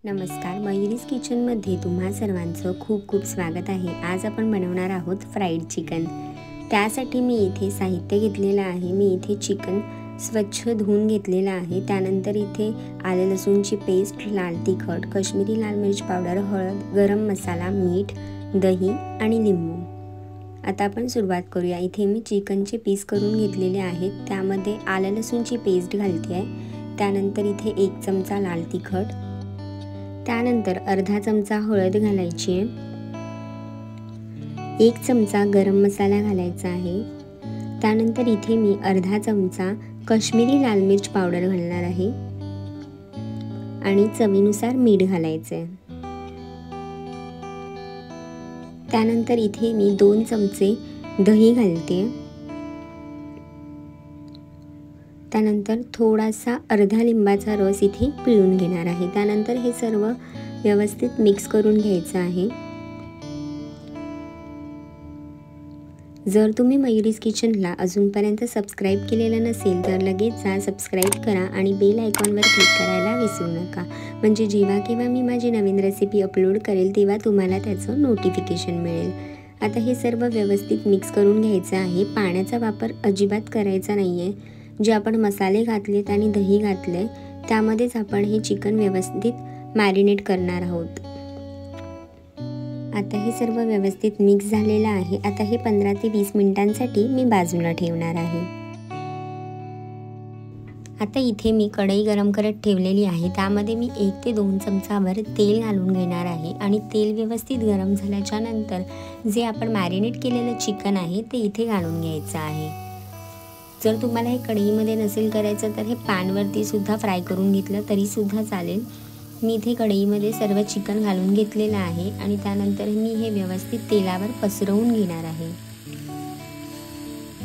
नमस्कार, मयुरीज किचनमध्ये तुम्हा सर्वांचं खूप खूप स्वागत आहे। आज आपण बनवणार आहोत फ्राईड चिकन। त्यासाठी मी इथे साहित्य घेतलेलं आहे। मी इथे चिकन स्वच्छ धुवून घेतलेलं आहे। त्यानंतर इथे आले लसूणची पेस्ट, लाल तिखट, काश्मीरी लाल मिर्च पावडर, हळद, गरम मसाला, मीठ, दही आणि लिंबू। आता आपण सुरुवात करूया। इथे मी चिकनचे पीस करून घेतलेले आहेत। त्यामध्ये आले लसूणची पेस्ट घालते आहे। त्यानंतर इथे 1 चमचा लाल तिखट, त्यानंतर अर्धा चमचा हळद घालायची आहे, 1 चमचा गरम मसाला घालायचा आहे। त्यानंतर इथे मी अर्धा चमचा काश्मीरी लाल मिर्च पावडर घालणार आहे आणि चवीनुसार मीठ घालायचे आहे। त्यानंतर इथे मी 2 चमचे दही घालते। त्यानंतर थोडासा अर्धा लिंबाचा रस इथे पिळून घेणार आहे। त्यानंतर हे सर्व व्यवस्थित मिक्स करून घ्यायचं आहे। जर तुम्ही मयुरीज किचनला अजूनपर्यंत सबस्क्राइब केलेलं नसेल तर लगेच जा, सबस्क्राइब करा आणि बेल आयकॉनवर क्लिक करायला विसरू नका, म्हणजे जेव्हा केव्हा मी माझी नवीन रेसिपी अपलोड करेल तेव्हा तुम्हाला त्याचं नोटिफिकेशन मिळेल। आता हे सर्व व्यवस्थित मिक्स करून घ्यायचं आहे। पाण्याचा वापर अजिबात करायचा नाहीये। जे आपण मसाले घातलेत आणि दही घातले त्यामध्येच आपण हे चिकन व्यवस्थित मॅरिनेट करणार आहोत। आता हे सर्व व्यवस्थित मिक्स झालेलं आहे। आता हे 15 ते 20 मिनिटांसाठी मी बाजूला ठेवणार आहे। आता इथे मी कढई गरम करत ठेवलेली आहे। त्यामध्ये मी 1 ते 2 चमचाभर तेल घालून घेणार आहे आणि तेल व्यवस्थित गरम झाल्याच्या नंतर जे आपण मॅरिनेट केलेलं चिकन आहे ते इथे घालून घ्यायचं आहे। जर तुम्हाला हे कढईमध्ये नसेल करायचं तर हे पॅनवरती सुद्धा फ्राय करून घेतलं तरी सुद्धा चालेल। मी इथे कढईमध्ये सर्व चिकन घालून घेतलेलं आहे आणि त्यानंतर मी हे व्यवस्थित तेलावर पसरवून घेणार आहे।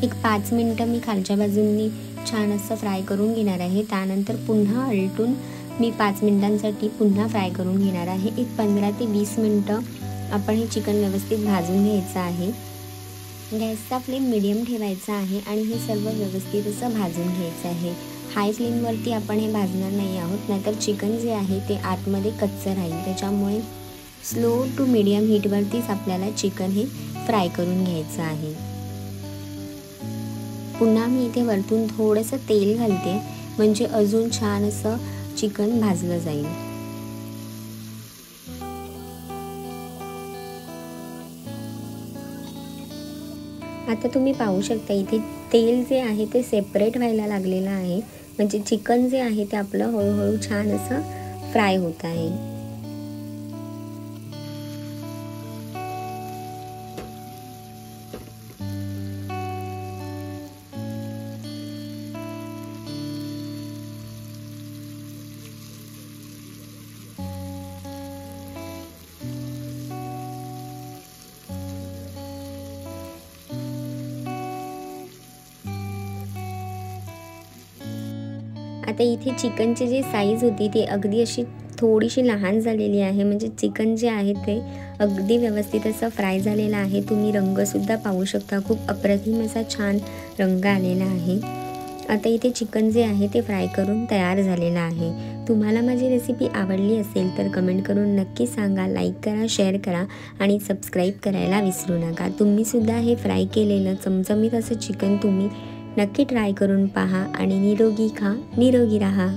एक 5 मिनिटं मी खालच्या बाजूंनी छान असं फ्राय करून घेणार आहे। त्यानंतर पुन्हा उलटून मी 5 मिनिटांसाठी पुन्हा फ्राय करून घेणार आहे। एक 15 ते 20 मिनिटं आपण हे चिकन व्यवस्थित भाजून घ्यायचं आहे। गॅसचा फ्लेम मीडियम ठेवायचा आहे आणि हे सर्व व्यवस्थित असं भाजून घ्यायचं आहे। हाय फ्लेमवरती आपण हे भाजणार नाही आहोत, नाहीतर चिकन जे आहे ते आतमध्ये कच्चं राहील। त्याच्यामुळे स्लो टू मीडियम हीटवरतीच आपल्याला चिकन हे फ्राय करून घ्यायचं आहे। पुन्हा मी इथे वरतून थोडंसं तेल घालते, म्हणजे अजून छान असं चिकन भाजलं जाईल। आता तुम्ही पाहू शकता इथे तेल जे आहे ते सेपरेट व्हायला लागलेलं आहे, म्हणजे चिकन जे आहे ते आपलं हळूहळू छान असं फ्राय होत आहे। आता इथे चिकनची जी साईज होती ती अगदी अशी थोडीशी लहान झालेली आहे, म्हणजे चिकन जे आहे ते अगदी व्यवस्थित असं फ्राय झालेलं आहे। तुम्ही रंगसुद्धा पाहू शकता, खूप अप्रतिम असा छान रंग आलेला आहे। आता इथे चिकन जे आहे ते फ्राय करून तयार झालेलं आहे। तुम्हाला माझी रेसिपी आवडली असेल तर कमेंट करून नक्की सांगा, लाईक करा, शेअर करा आणि सबस्क्राईब करायला विसरू नका। तुम्हीसुद्धा हे फ्राय केलेलं चमचमीत असं चिकन तुम्ही नक्की ट्राय करून पहा आणि निरोगी खा, निरोगी राहा।